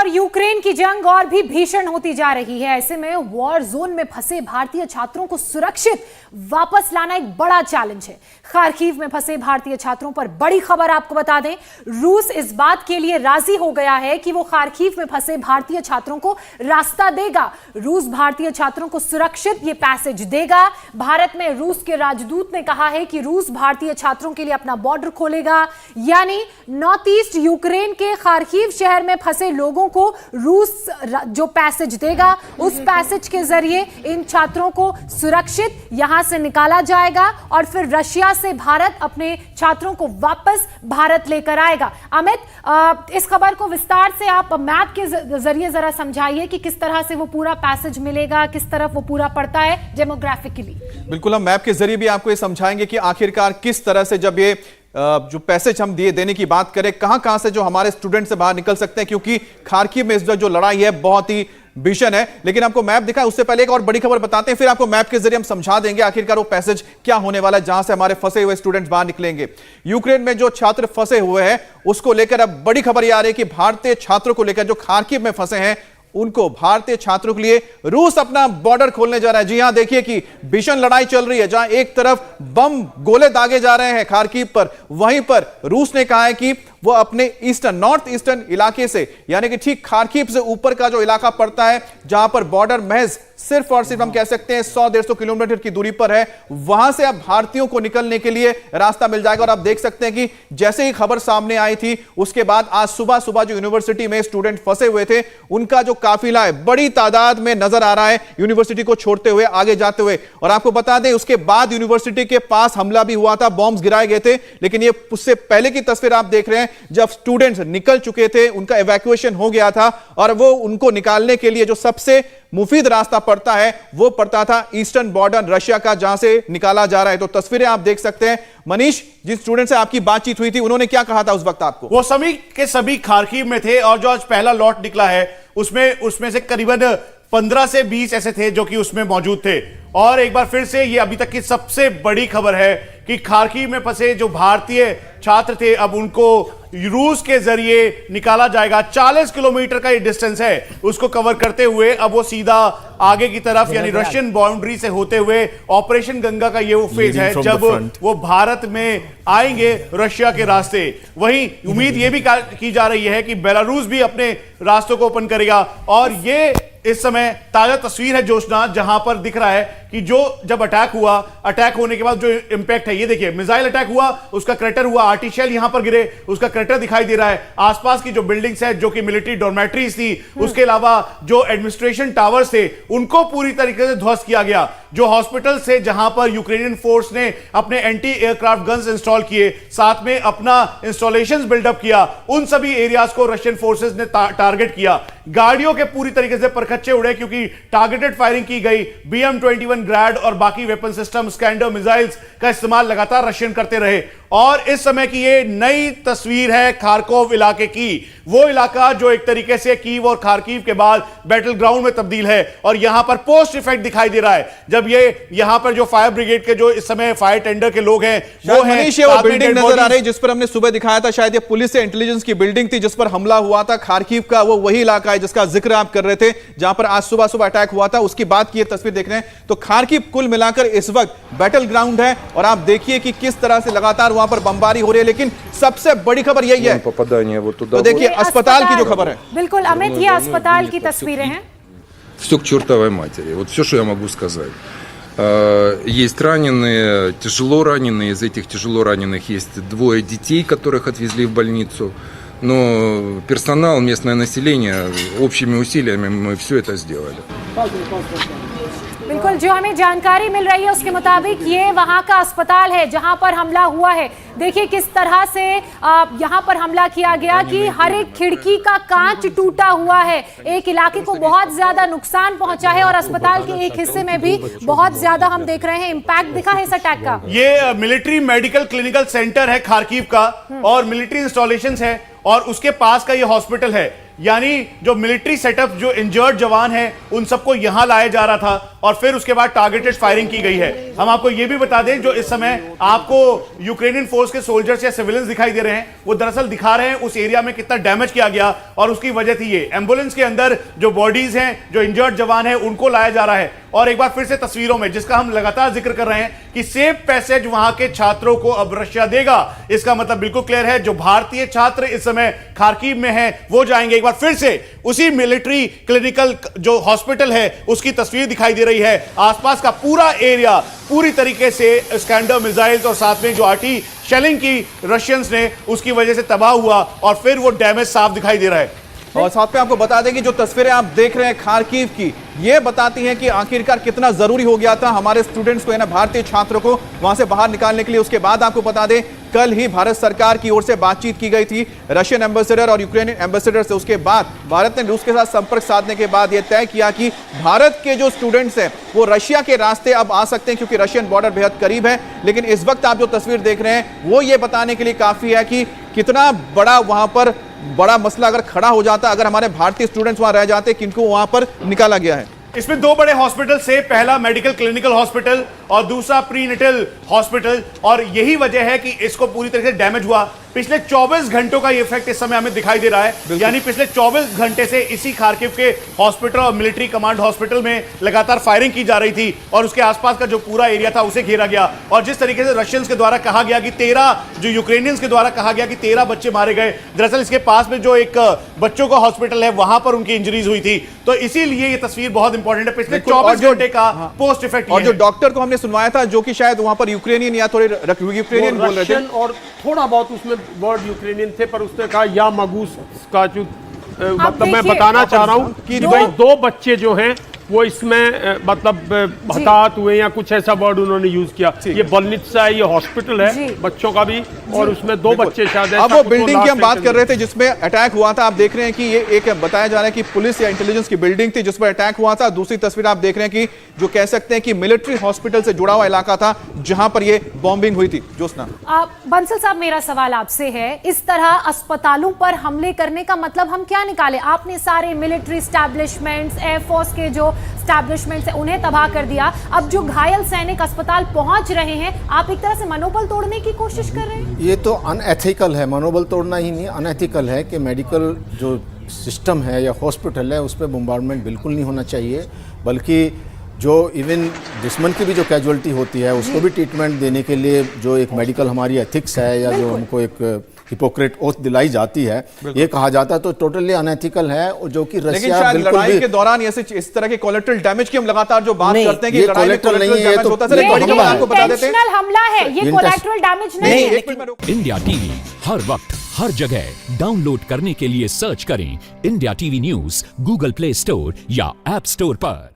और यूक्रेन की जंग और भी भीषण होती जा रही है। ऐसे में वॉर जोन में फंसे भारतीय छात्रों को सुरक्षित वापस लाना एक बड़ा चैलेंज है। खार्किव में फंसे भारतीय छात्रों पर बड़ी खबर आपको बता दें, रूस इस बात के लिए राजी हो गया है कि वो खार्किव में फंसे भारतीय छात्रों को रास्ता देगा। रूस भारतीय छात्रों को सुरक्षित ये पैसेज देगा। भारत में रूस के राजदूत ने कहा है कि रूस भारतीय छात्रों के लिए अपना बॉर्डर खोलेगा, यानी नॉर्थ ईस्ट यूक्रेन के खार्किव शहर में फंसे लोगों को रूस जो पैसेज देगा, उस पैसेज के जरिए इन छात्रों को सुरक्षित यहां से निकाला जाएगा और फिर रशिया से भारत अपने छात्रों को वापस भारत लेकर आएगा। अमित, इस खबर को विस्तार से आप मैप के जरिए जरा समझाइए कि किस तरह से वो पूरा पैसेज मिलेगा, किस तरफ वो पूरा पड़ता है डेमोग्राफिकली। बिल्कुल, हम मैप के जरिए भी आपको ये समझाएंगे कि आखिरकार किस तरह से जब ये जो पैसेज हम देने की बात करें, कहां से जो हमारे स्टूडेंट से बाहर निकल सकते हैं, क्योंकि खार्किव में इस वक्त जो लड़ाई है बहुत ही भीषण है। लेकिन आपको मैप दिखाएं उससे पहले एक और बड़ी खबर बताते हैं, फिर आपको मैप के जरिए हम समझा देंगे आखिरकार वो पैसेज क्या होने वाला है जहां से हमारे फंसे हुए स्टूडेंट्स बाहर निकलेंगे। यूक्रेन में जो छात्र फंसे हुए हैं उसको लेकर अब बड़ी खबर यह आ रही है कि भारतीय छात्रों को लेकर जो खार्किव में फंसे हैं उनको, भारतीय छात्रों के लिए रूस अपना बॉर्डर खोलने जा रहा है। जी हां, देखिए कि भीषण लड़ाई चल रही है, जहां एक तरफ बम गोले दागे जा रहे हैं खार्किव पर, वहीं पर रूस ने कहा है कि वो अपने नॉर्थ ईस्टर्न इलाके से, यानी कि ठीक खार्किव से ऊपर का जो इलाका पड़ता है जहां पर बॉर्डर महज सिर्फ और सिर्फ हम कह सकते हैं 100-150 किलोमीटर की दूरी पर है, वहां से अब भारतीयों को निकलने के लिए रास्ता मिल जाएगा। और आप देख सकते हैं कि जैसे ही खबर सामने आई थी उसके बाद आज सुबह जो यूनिवर्सिटी में स्टूडेंट फंसे हुए थे उनका जो काफिला है बड़ी तादाद में नजर आ रहा है यूनिवर्सिटी को छोड़ते हुए आगे जाते हुए। और आपको बता दें उसके बाद यूनिवर्सिटी के पास हमला भी हुआ था, बॉम्ब्स गिराए गए थे, लेकिन ये उससे पहले की तस्वीर आप देख रहे हैं जब स्टूडेंट्स निकल चुके थे, उनका इवैक्यूएशन हो गया था और वो उनको निकालने के लिए जो सबसे मुफीद रास्ता पड़ता है वो पड़ता था ईस्टर्न बॉर्डर रशिया का, जहां से निकाला जा रहा है। तो तस्वीरें आप देख सकते हैं। मनीष, जिन स्टूडेंट से आपकी बातचीत हुई थी उन्होंने क्या कहा था उस वक्त आपको? वो सभी के सभी खार्किव में थे और जो आज पहला लॉट निकला है उसमें से करीबन 15 से 20 ऐसे थे जो कि उसमें मौजूद थे। और एक बार फिर से ये अभी तक की सबसे बड़ी खबर है कि खार्किव में फंसे जो भारतीय छात्र थे अब उनको रूस के जरिए निकाला जाएगा। 40 किलोमीटर का ये डिस्टेंस है, उसको कवर करते हुए अब वो सीधा आगे की तरफ यानी रशियन बाउंड्री से होते हुए ऑपरेशन गंगा का ये वो फेज है जब वो भारत में आएंगे रशिया के रास्ते। वहीं उम्मीद ये भी की जा रही है कि बेलारूस भी अपने रास्तों को ओपन करेगा। और ये इस समय ताजा तस्वीर है जोशना, जहां पर दिख रहा है कि जो जब अटैक हुआ, अटैक होने के बाद जो इंपैक्ट है, ये देखिए मिसाइल अटैक हुआ, उसका क्रैटर हुआ, आर्टिशियल यहां पर गिरे, उसका क्रैटर दिखाई दे रहा है। आसपास की जो बिल्डिंग्स है जो कि मिलिट्री डॉर्मेट्रीज थी, उसके अलावा जो एडमिनिस्ट्रेशन टावर्स थे उनको पूरी तरीके से ध्वस्त किया गया। जो हॉस्पिटल से जहां पर यूक्रेनियन फोर्स ने अपने एंटी एयरक्राफ्ट गन्स इंस्टॉल किए, साथ में अपना इंस्टॉलेशंस बिल्डअप किया, उन सभी एरियाज को रशियन फोर्सेस ने टारगेट किया। गाड़ियों के पूरी तरीके से परखच्चे उड़े क्योंकि टारगेटेड फायरिंग की गई। BM-21 ग्रैड और बाकी वेपन सिस्टम, स्कैंडर मिसाइल्स का इस्तेमाल लगातार रशियन करते रहे। और इस समय की ये नई तस्वीर है खार्कोव इलाके की, वो इलाका जो एक तरीके से कीव और खार्किव के बाद बैटल ग्राउंड में तब्दील है। और यहां पर पोस्ट इफेक्ट दिखाई दे रहा है जब ये यहां पर जो फायर ब्रिगेड के जो इस समय फायर टेंडर के लोग हैं वो हैं। वो बिल्डिंग नजर आ रही है जिस पर हमने सुबह दिखाया था, शायद ये पुलिस या इंटेलिजेंस की बिल्डिंग थी जिस पर हमला हुआ था खार्किव का। वो वही इलाका है जिसका जिक्र आप कर रहे थे जहां पर आज सुबह अटैक हुआ था। उसकी बात की तस्वीर देख रहे हैं तो खार्किव कुल मिलाकर इस वक्त बैटल ग्राउंड है। और आप देखिए कि किस तरह से लगातार वहां पर बमबारी हो रही है। लेकिन सबसे बड़ी खबर यही है, तो देखिए अस्पताल की जो खबर है। बिल्कुल अमित, ये अस्पताल की तस्वीरें हैं। Все к чертовой матери. Вот все, что я могу сказать. Есть раненые, тяжело раненые. Из этих тяжело раненых есть 2 детей, которых отвезли в больницу. Но персонал, местное население, общими усилиями мы все это сделали. बिल्कुल, जो हमें जानकारी मिल रही है उसके मुताबिक ये वहां का अस्पताल है जहां पर हमला हुआ है। देखिए किस तरह से यहां पर हमला किया गया कि हर एक खिड़की का कांच टूटा हुआ है। एक इलाके को बहुत ज्यादा नुकसान पहुंचा है और अस्पताल के एक हिस्से में भी बहुत ज्यादा हम देख रहे हैं इंपैक्ट दिखा है इस अटैक का। ये मिलिट्री मेडिकल क्लिनिकल सेंटर है खार्किव का और मिलिट्री इंस्टॉलेशंस है और उसके पास का ये हॉस्पिटल है। यानी जो मिलिट्री सेटअप, जो इंजर्ड जवान हैं उन सबको यहां लाया जा रहा था और फिर उसके बाद टारगेटेड फायरिंग की गई है। हम आपको यह भी बता दें, जो इस समय आपको यूक्रेनियन फोर्स के सोल्जर्स या सिविलियंस दिखाई दे रहे हैं, वो दरअसल दिखा रहे हैं उस एरिया में कितना डैमेज किया गया और उसकी वजह थी ये एम्बुलेंस के अंदर जो बॉडीज हैं, जो इंजर्ड जवान हैं, उनको लाया जा रहा है। और एक बार फिर से तस्वीरों में, जिसका हम लगातार जिक्र कर रहे हैं कि सेफ पैसेज वहां के छात्रों को अब रशिया देगा, इसका मतलब बिल्कुल क्लियर है। जो भारतीय छात्र इस समय खार्किव में हैं वो जाएंगे। एक बार फिर से उसी मिलिट्री क्लिनिकल जो हॉस्पिटल है उसकी तस्वीर दिखाई दे रही है। आसपास का पूरा एरिया पूरी तरीके से स्कैंडर मिसाइल्स और साथ में जो आर्टी शेलिंग की रशियंस ने, उसकी वजह से तबाह हुआ और फिर वो डैमेज साफ दिखाई दे रहा है। और साथ में आपको बता दें कि जो तस्वीरें आप देख रहे हैं खार्किव की, ये बताती हैं कि आखिरकार कितना जरूरी हो गया था हमारे स्टूडेंट्स को, है ना, भारतीय छात्रों को वहां से बाहर निकालने के लिए। उसके बाद आपको बता दें, कल ही भारत सरकार की ओर से बातचीत की गई थी रशियन एम्बेसडर और यूक्रेनियन एम्बेसडर से। उसके बाद भारत ने रूस के साथ संपर्क साधने के बाद यह तय किया कि भारत के जो स्टूडेंट्स हैं वो रशिया के रास्ते अब आ सकते हैं, क्योंकि रशियन बॉर्डर बेहद करीब है। लेकिन इस वक्त आप जो तस्वीर देख रहे हैं वो ये बताने के लिए काफी है कि कितना बड़ा वहां पर बड़ा मसला अगर खड़ा हो जाता, अगर हमारे भारतीय स्टूडेंट्स वहां रह जाते, किनको वहां पर निकाला गया है। इसमें दो बड़े हॉस्पिटल से, पहला मेडिकल क्लिनिकल हॉस्पिटल और दूसरा प्रीनेटल हॉस्पिटल, और यही वजह है कि इसको पूरी तरह से डैमेज हुआ। पिछले 24 घंटों का ये इफेक्ट इस समय हमें दिखाई दे रहा है। यानी पिछले 24 घंटे से इसी खार्किव के हॉस्पिटल और मिलिट्री कमांड हॉस्पिटल में लगातार फायरिंग की जा रही थी और उसके आसपास का जो पूरा एरिया था उसे घेरा गया। और जिस तरीके से रशियंस के द्वारा कहा गया कि 13, जो यूक्रेनियंस के द्वारा कहा गया कि 13 बच्चे मारे गए, दरअसल इसके पास में जो एक बच्चों का हॉस्पिटल है वहां पर उनकी इंजरीज हुई थी। तो इसीलिए ये तस्वीर बहुत इंपॉर्टेंट है। पिछले 24 घंटे का पोस्ट इफेक्ट। और जो डॉक्टर को हमने सुनवाया था, जो कि शायद वहां पर यूक्रेनियन या थोड़े यूक्रेनियन बोल रहे थे, और थोड़ा बहुत उसमें वर्ड यूक्रेनियन थे, पर उसने कहा या मगूस का जो मतलब मैं बताना चाह रहा हूं कि भाई 2 बच्चे जो हैं वो इसमें मतलब हताहत हुए या कुछ ऐसा वर्ड उन्होंने यूज किया। ये बलनित्सा, ये हॉस्पिटल है बच्चों का भी, और उसमें 2 बच्चे शायद। अब वो बिल्डिंग की हम बात कर रहे थे जिसमें अटैक हुआ था। आप देख रहे हैं कि ये एक बताया जा रहा है कि पुलिस या इंटेलिजेंस की बिल्डिंग थी जिस पर अटैक हुआ था। दूसरी तस्वीर आप देख रहे हैं कि जो कह सकते हैं कि मिलिट्री हॉस्पिटल से जुड़ा हुआ इलाका था जहां पर ये बॉम्बिंग हुई थी। जोस्ना, बंसल साहब, मेरा सवाल आपसे है, इस तरह अस्पतालों पर हमले करने का मतलब हम क्या निकाले? आपने सारे मिलिट्री स्टैब्लिशमेंट्स, एयरफोर्स के जो स्टैब्लिशमेंट्स है उन्हें तबाह कर दिया। अब जो घायल सैनिक अस्पताल पहुंच रहे हैं, आप एक तरह से मनोबल तोड़ने की कोशिश कर रहे हैं। ये तो अनएथिकल है, मनोबल तोड़ना ही नहीं, अनएथिकल है कि मेडिकल जो सिस्टम है या हॉस्पिटल है उस पर बम्बार्डमेंट बिल्कुल नहीं होना चाहिए। बल्कि जो इवन दुश्मन की भी जो कैजुअलिटी होती है उसको भी ट्रीटमेंट देने के लिए जो एक मेडिकल हमारी एथिक्स है या जो हमको एक हिपोक्रेट ओथ दिलाई जाती है, ये कहा जाता है, तो टोटली अनएथिकल है। और जो कि रशिया बिल्कुल लड़ाई के दौरान ऐसे इस तरह के कोलेटरल डैमेज की हम लगातार जो बात करते हैं कि ये लड़ाई में कोलेटरल नहीं है, ये तो आपको बता देते हैं हमला है, ये कोलेटरल डैमेज नहीं है। इंडिया टीवी हर वक्त हर जगह डाउनलोड करने के लिए सर्च करें India TV news Google play store या ऐप स्टोर पर।